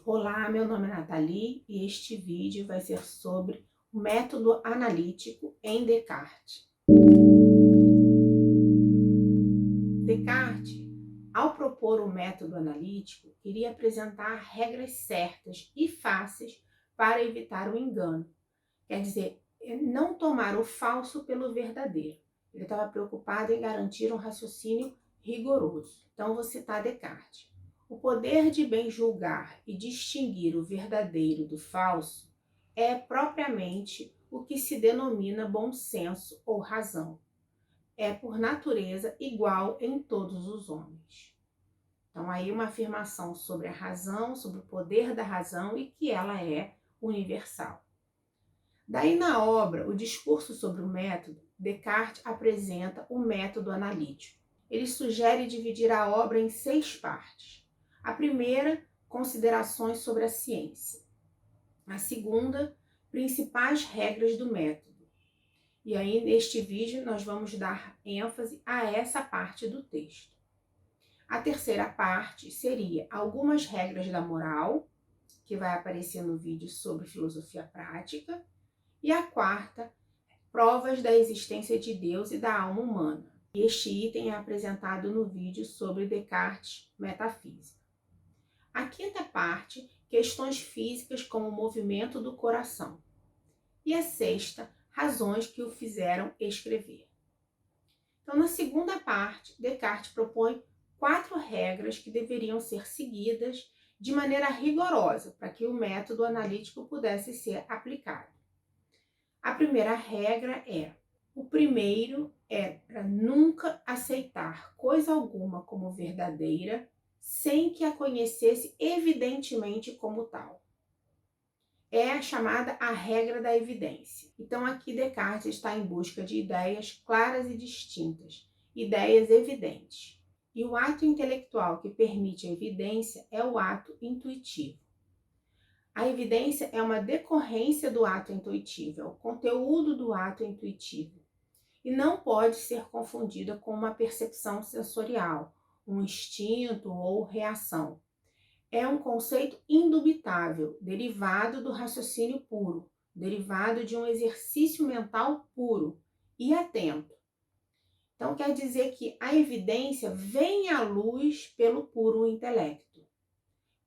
Olá, meu nome é Nathalie e este vídeo vai ser sobre o método analítico em Descartes. Descartes, ao propor o método analítico, queria apresentar regras certas e fáceis para evitar o engano. Quer dizer, não tomar o falso pelo verdadeiro. Ele estava preocupado em garantir um raciocínio rigoroso. Então, vou citar Descartes. O poder de bem julgar e distinguir o verdadeiro do falso é propriamente o que se denomina bom senso ou razão. É, por natureza, igual em todos os homens. Então, aí uma afirmação sobre a razão, sobre o poder da razão e que ela é universal. Daí, na obra, o discurso sobre o método, Descartes apresenta o método analítico. Ele sugere dividir a obra em 6 partes. A primeira, considerações sobre a ciência. A segunda, principais regras do método. E aí, neste vídeo, nós vamos dar ênfase a essa parte do texto. A terceira parte seria algumas regras da moral, que vai aparecer no vídeo sobre filosofia prática. E a quarta, provas da existência de Deus e da alma humana. Este item é apresentado no vídeo sobre Descartes Metafísica. A quinta parte, questões físicas como o movimento do coração. E a sexta, razões que o fizeram escrever. Então, na segunda parte, Descartes propõe 4 regras que deveriam ser seguidas de maneira rigorosa para que o método analítico pudesse ser aplicado. A primeira regra é: o primeiro é para nunca aceitar coisa alguma como verdadeira sem que a conhecesse evidentemente como tal. É a chamada a regra da evidência. Então aqui Descartes está em busca de ideias claras e distintas, ideias evidentes. E o ato intelectual que permite a evidência é o ato intuitivo. A evidência é uma decorrência do ato intuitivo, é o conteúdo do ato intuitivo. E não pode ser confundida com uma percepção sensorial, um instinto ou reação. É um conceito indubitável, derivado do raciocínio puro, derivado de um exercício mental puro e atento. Então, quer dizer que a evidência vem à luz pelo puro intelecto.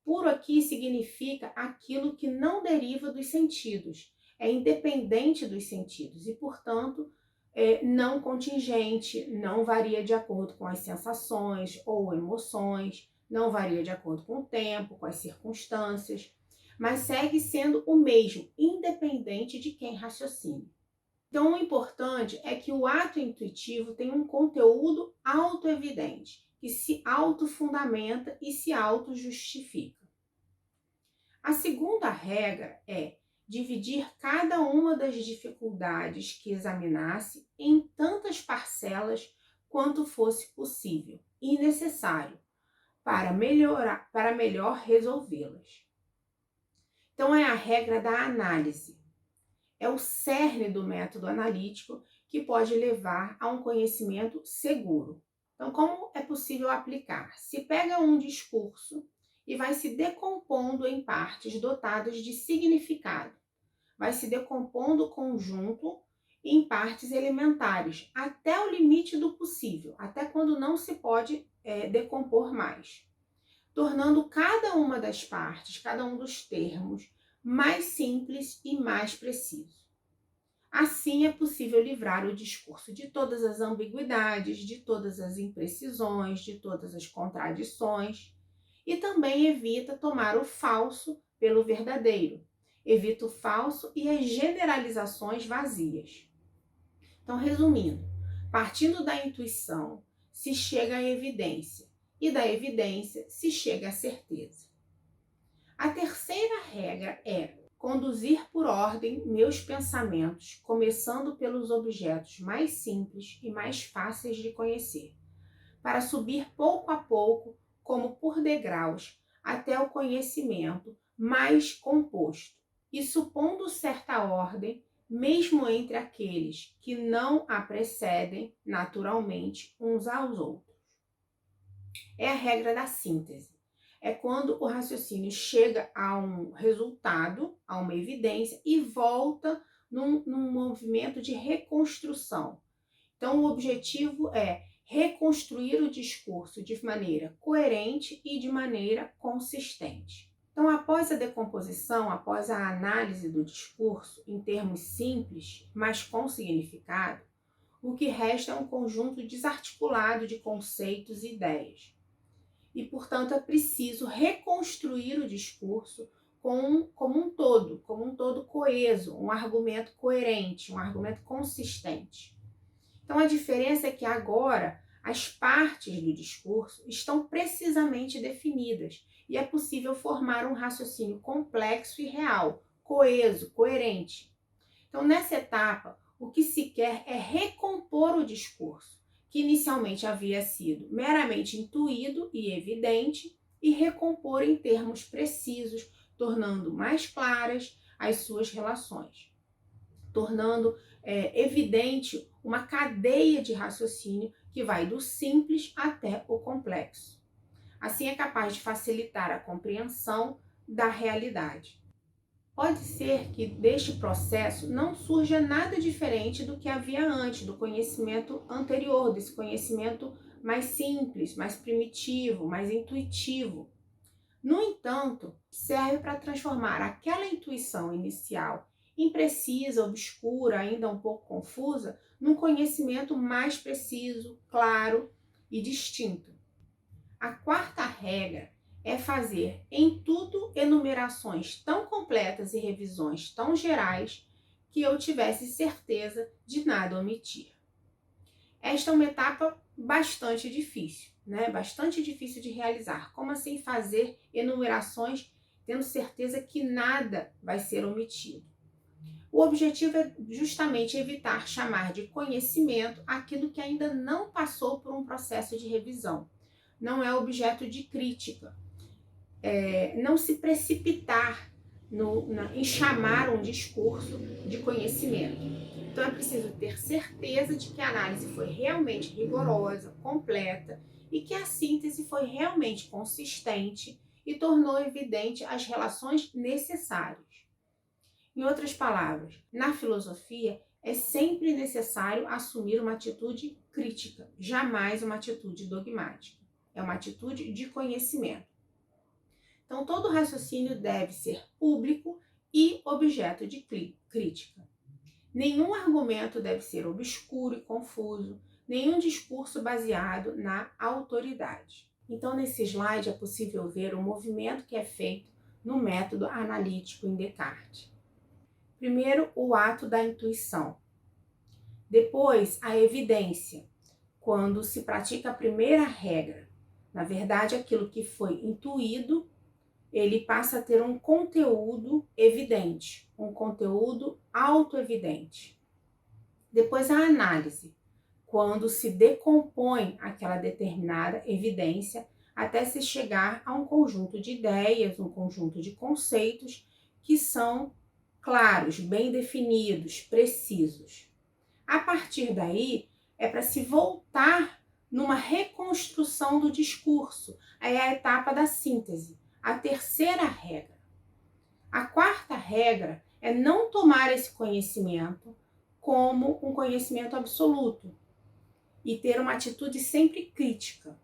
Puro aqui significa aquilo que não deriva dos sentidos, é independente dos sentidos e, portanto, não contingente, não varia de acordo com as sensações ou emoções, não varia de acordo com o tempo, com as circunstâncias, mas segue sendo o mesmo, independente de quem raciocine. Então, o importante é que o ato intuitivo tem um conteúdo autoevidente, que se autofundamenta e se autojustifica. A segunda regra é dividir cada uma das dificuldades que examinasse em tantas parcelas quanto fosse possível e necessário para melhor resolvê-las. Então é a regra da análise. É o cerne do método analítico que pode levar a um conhecimento seguro. Então, como é possível aplicar? Se pega um discurso e vai se decompondo em partes dotadas de significado. Vai se decompondo o conjunto em partes elementares, até o limite do possível, até quando não se pode decompor mais, tornando cada uma das partes, cada um dos termos, mais simples e mais preciso. Assim é possível livrar o discurso de todas as ambiguidades, de todas as imprecisões, de todas as contradições, e também evita tomar o falso pelo verdadeiro. Evita o falso e as generalizações vazias. Então, resumindo, partindo da intuição, se chega à evidência, e da evidência se chega à certeza. A terceira regra é conduzir por ordem meus pensamentos, começando pelos objetos mais simples e mais fáceis de conhecer, para subir pouco a pouco, como por degraus, até o conhecimento mais composto, e supondo certa ordem, mesmo entre aqueles que não a precedem naturalmente uns aos outros. É a regra da síntese. é quando o raciocínio chega a um resultado, a uma evidência, e volta num movimento de reconstrução. Então, o objetivo é reconstruir o discurso de maneira coerente e de maneira consistente. Então, após a decomposição, após a análise do discurso em termos simples, mas com significado, o que resta é um conjunto desarticulado de conceitos e ideias. E, portanto, é preciso reconstruir o discurso como um todo coeso, um argumento coerente, um argumento consistente. Então, a diferença é que agora as partes do discurso estão precisamente definidas e é possível formar um raciocínio complexo e real, coeso, coerente. Então, nessa etapa, o que se quer é recompor o discurso, que inicialmente havia sido meramente intuído e evidente, e recompor em termos precisos, tornando mais claras as suas relações, tornando evidente uma cadeia de raciocínio que vai do simples até o complexo. Assim é capaz de facilitar a compreensão da realidade. Pode ser que deste processo não surja nada diferente do que havia antes, do conhecimento anterior, desse conhecimento mais simples, mais primitivo, mais intuitivo. No entanto, serve para transformar aquela intuição inicial, imprecisa, obscura, ainda um pouco confusa, num conhecimento mais preciso, claro e distinto. A quarta regra é fazer em tudo enumerações tão completas e revisões tão gerais que eu tivesse certeza de nada omitir. Esta é uma etapa bastante difícil, né? Bastante difícil de realizar. Como assim fazer enumerações tendo certeza que nada vai ser omitido? O objetivo é justamente evitar chamar de conhecimento aquilo que ainda não passou por um processo de revisão. Não é objeto de crítica. Não se precipitar em chamar um discurso de conhecimento. Então é preciso ter certeza de que a análise foi realmente rigorosa, completa e que a síntese foi realmente consistente e tornou evidente as relações necessárias. Em outras palavras, na filosofia é sempre necessário assumir uma atitude crítica, jamais uma atitude dogmática. É uma atitude de conhecimento. Então, todo raciocínio deve ser público e objeto de crítica. Nenhum argumento deve ser obscuro e confuso, nenhum discurso baseado na autoridade. Então, nesse slide é possível ver o movimento que é feito no método analítico em Descartes. Primeiro, o ato da intuição. Depois, a evidência, quando se pratica a primeira regra. Na verdade, aquilo que foi intuído, ele passa a ter um conteúdo evidente, um conteúdo autoevidente. Depois, a análise, quando se decompõe aquela determinada evidência até se chegar a um conjunto de ideias, um conjunto de conceitos que são claros, bem definidos, precisos. A partir daí, é para se voltar numa reconstrução do discurso. Aí é a etapa da síntese, a terceira regra. A quarta regra é não tomar esse conhecimento como um conhecimento absoluto e ter uma atitude sempre crítica.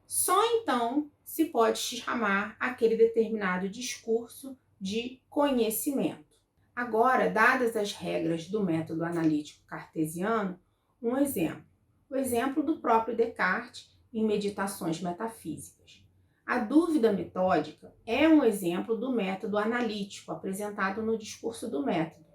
Só então se pode chamar aquele determinado discurso de conhecimento. Agora, dadas as regras do método analítico cartesiano, um exemplo. O exemplo do próprio Descartes em Meditações Metafísicas. A dúvida metódica é um exemplo do método analítico apresentado no discurso do método.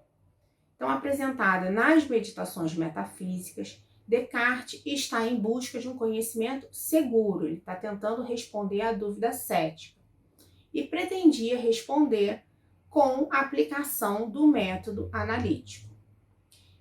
Então, apresentada nas Meditações Metafísicas, Descartes está em busca de um conhecimento seguro, ele está tentando responder à dúvida cética e pretendia responder com a aplicação do método analítico.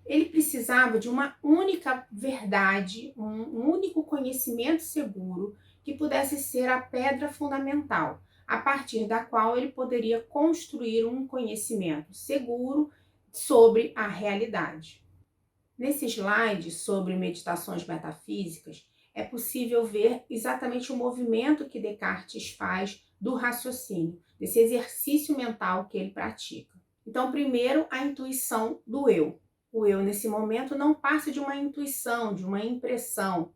Ele precisava de uma única verdade, um único conhecimento seguro que pudesse ser a pedra fundamental, a partir da qual ele poderia construir um conhecimento seguro sobre a realidade. Nesse slide sobre meditações metafísicas, é possível ver exatamente o movimento que Descartes faz do raciocínio, desse exercício mental que ele pratica. Então, primeiro, a intuição do eu. O eu, nesse momento, não passa de uma intuição, de uma impressão,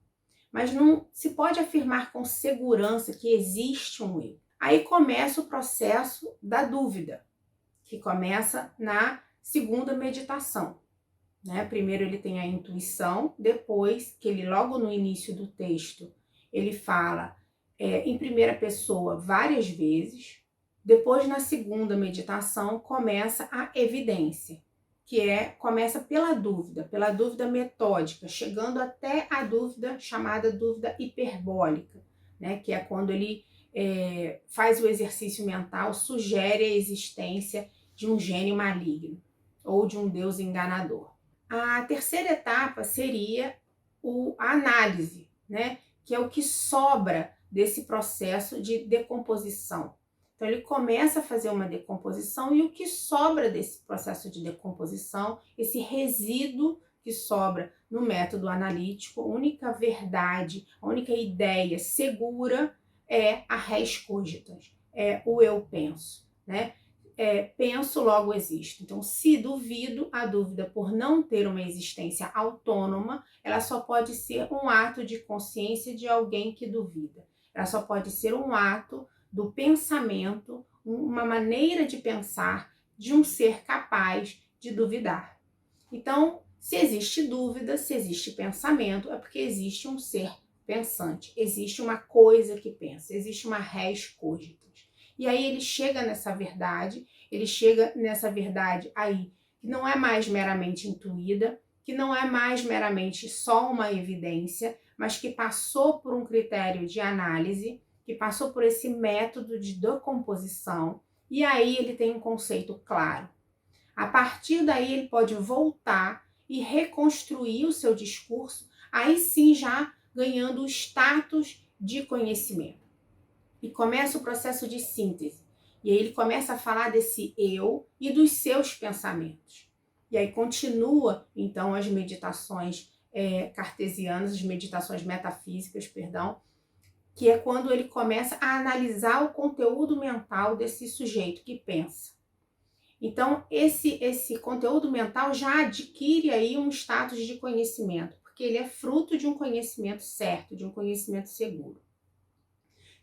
mas não se pode afirmar com segurança que existe um eu. Aí começa o processo da dúvida, que começa na segunda meditação. Primeiro ele tem a intuição, depois que ele, logo no início do texto, ele fala em primeira pessoa várias vezes. Depois, na segunda meditação, começa a evidência, que começa pela dúvida metódica, chegando até a dúvida chamada dúvida hiperbólica, que é quando ele faz o exercício mental, sugere a existência de um gênio maligno ou de um Deus enganador. A terceira etapa seria a análise, que é o que sobra desse processo de decomposição. Então, ele começa a fazer uma decomposição e o que sobra desse processo de decomposição, esse resíduo que sobra no método analítico, a única verdade, a única ideia segura é a res cogitans, é o eu penso, penso, logo existo. Então, se duvido, a dúvida por não ter uma existência autônoma, ela só pode ser um ato de consciência de alguém que duvida. Ela só pode ser um ato do pensamento, uma maneira de pensar de um ser capaz de duvidar. Então, se existe dúvida, se existe pensamento, é porque existe um ser pensante, existe uma coisa que pensa, existe uma res cogitans. E aí ele chega nessa verdade aí, que não é mais meramente intuída, que não é mais meramente só uma evidência, mas que passou por um critério de análise, que passou por esse método de decomposição, e aí ele tem um conceito claro. A partir daí ele pode voltar e reconstruir o seu discurso, aí sim já ganhando o status de conhecimento. E começa o processo de síntese. E aí ele começa a falar desse eu e dos seus pensamentos. E aí continua, então, as meditações cartesianas, as meditações metafísicas, que é quando ele começa a analisar o conteúdo mental desse sujeito que pensa. Então, esse conteúdo mental já adquire aí um status de conhecimento, porque ele é fruto de um conhecimento certo, de um conhecimento seguro.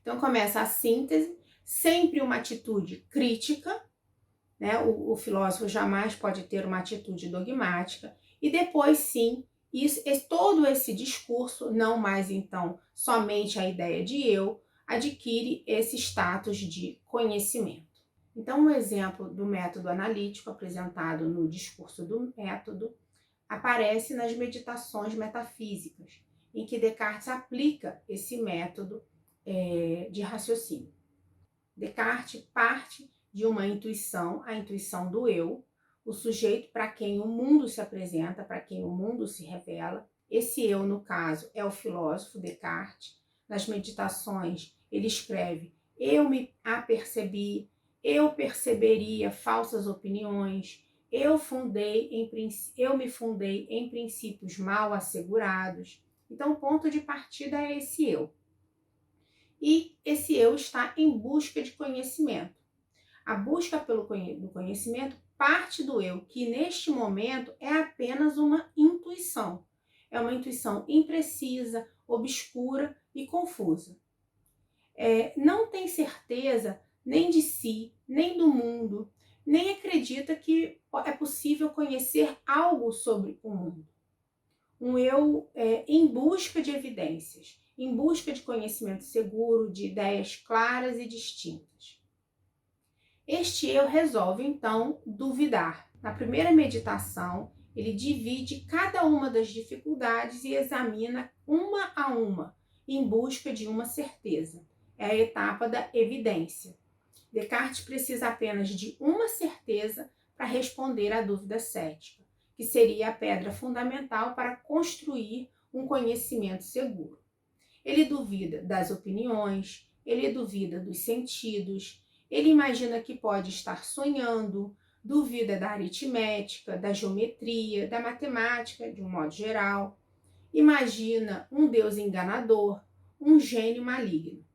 Então, começa a síntese, sempre uma atitude crítica, o filósofo jamais pode ter uma atitude dogmática, e depois, sim, todo esse discurso, não mais então somente a ideia de eu, adquire esse status de conhecimento. Então, um exemplo do método analítico apresentado no discurso do método aparece nas meditações metafísicas, em que Descartes aplica esse método de raciocínio. Descartes parte de uma intuição, a intuição do eu, o sujeito para quem o mundo se apresenta, para quem o mundo se revela. Esse eu, no caso, é o filósofo Descartes. Nas meditações, ele escreve: eu me apercebi, eu perceberia falsas opiniões, eu me fundei em princípios mal assegurados. Então, o ponto de partida é esse eu. E esse eu está em busca de conhecimento. A busca do conhecimento parte do eu, que neste momento é apenas uma intuição. É uma intuição imprecisa, obscura e confusa. Não tem certeza nem de si, nem do mundo, nem acredita que é possível conhecer algo sobre o mundo. Um eu em busca de evidências, em busca de conhecimento seguro, de ideias claras e distintas. Este eu resolve, então, duvidar. Na primeira meditação, ele divide cada uma das dificuldades e examina uma a uma, em busca de uma certeza. É a etapa da evidência. Descartes precisa apenas de uma certeza para responder à dúvida cética, que seria a pedra fundamental para construir um conhecimento seguro. Ele duvida das opiniões, ele duvida dos sentidos, ele imagina que pode estar sonhando, duvida da aritmética, da geometria, da matemática, de um modo geral. Imagina um Deus enganador, um gênio maligno.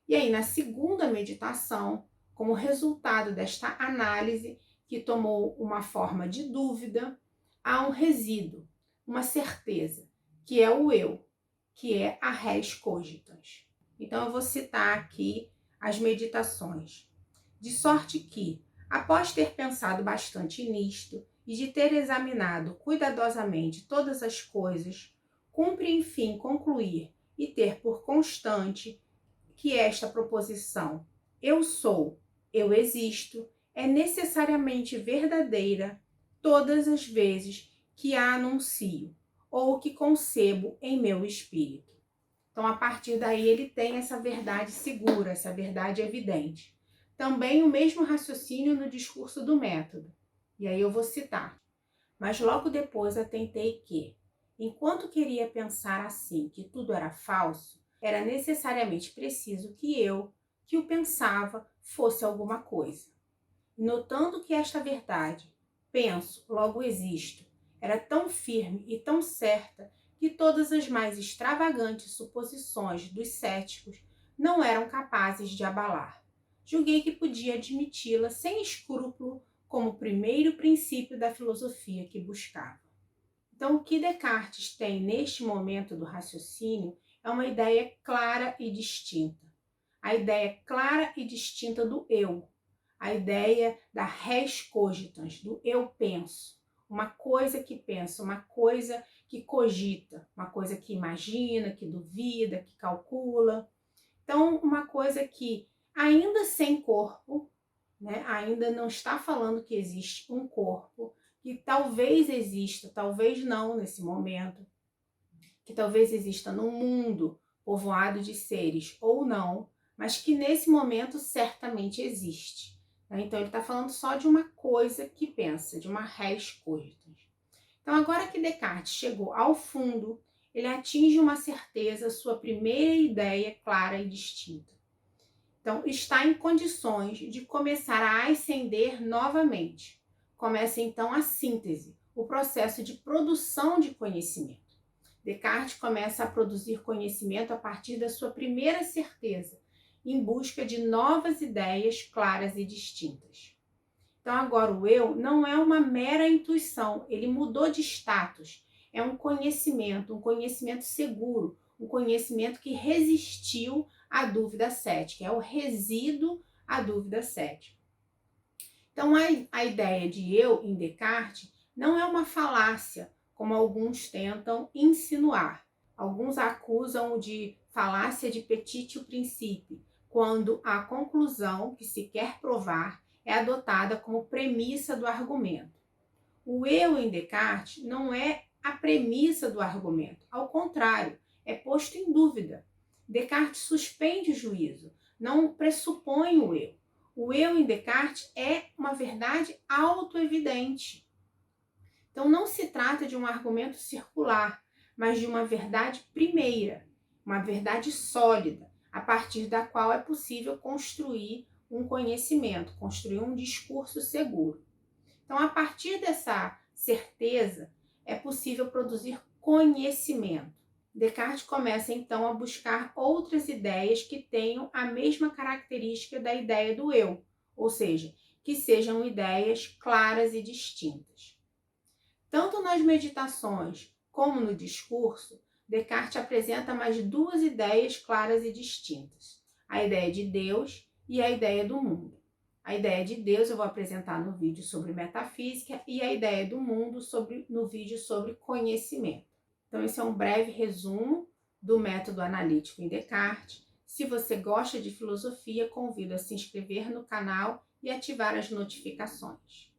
E aí, na segunda meditação, como resultado desta análise, que tomou uma forma de dúvida, há um resíduo, uma certeza, que é o eu, que é a res cogitans. Então, eu vou citar aqui as meditações. De sorte que, após ter pensado bastante nisto e de ter examinado cuidadosamente todas as coisas, cumpre enfim concluir e ter por constante que esta proposição eu sou, eu existo, é necessariamente verdadeira todas as vezes que a anuncio ou que concebo em meu espírito. Então, a partir daí, ele tem essa verdade segura, essa verdade evidente. Também o mesmo raciocínio no discurso do método. E aí eu vou citar. Mas logo depois atentei que, enquanto queria pensar assim que tudo era falso, era necessariamente preciso que o pensava, fosse alguma coisa. E notando que esta verdade, penso, logo existo, era tão firme e tão certa que todas as mais extravagantes suposições dos céticos não eram capazes de abalar. Julguei que podia admiti-la sem escrúpulo como primeiro princípio da filosofia que buscava. Então, o que Descartes tem neste momento do raciocínio é uma ideia clara e distinta. A ideia clara e distinta do eu. A ideia da res cogitans, do eu penso. Uma coisa que pensa, uma coisa que cogita, uma coisa que imagina, que duvida, que calcula. Então, uma coisa que, ainda sem corpo, né, ainda não está falando que existe um corpo, que talvez exista, talvez não nesse momento, que talvez exista num mundo povoado de seres ou não, mas que nesse momento certamente existe. Então, ele está falando só de uma coisa que pensa, de uma res cogitans. Então, agora que Descartes chegou ao fundo, ele atinge uma certeza, sua primeira ideia clara e distinta. Então, está em condições de começar a ascender novamente. Começa então a síntese, o processo de produção de conhecimento. Descartes começa a produzir conhecimento a partir da sua primeira certeza, em busca de novas ideias claras e distintas. Então, agora o eu não é uma mera intuição, ele mudou de status. É um conhecimento seguro, um conhecimento que resistiu à dúvida cética, é o resíduo à dúvida cética. Então, a ideia de eu em Descartes não é uma falácia, como alguns tentam insinuar. Alguns acusam de falácia de petitio principii, quando a conclusão que se quer provar é adotada como premissa do argumento. O eu em Descartes não é a premissa do argumento, ao contrário, é posto em dúvida. Descartes suspende o juízo, não pressupõe o eu. O eu em Descartes é uma verdade autoevidente. Então, não se trata de um argumento circular, mas de uma verdade primeira, uma verdade sólida, a partir da qual é possível construir um conhecimento, construir um discurso seguro. Então, a partir dessa certeza, é possível produzir conhecimento. Descartes começa, então, a buscar outras ideias que tenham a mesma característica da ideia do eu, ou seja, que sejam ideias claras e distintas. Tanto nas meditações como no discurso, Descartes apresenta mais duas ideias claras e distintas: a ideia de Deus e a ideia do mundo. A ideia de Deus eu vou apresentar no vídeo sobre metafísica e a ideia do mundo no vídeo sobre conhecimento. Então, esse é um breve resumo do método analítico em Descartes. Se você gosta de filosofia, convido a se inscrever no canal e ativar as notificações.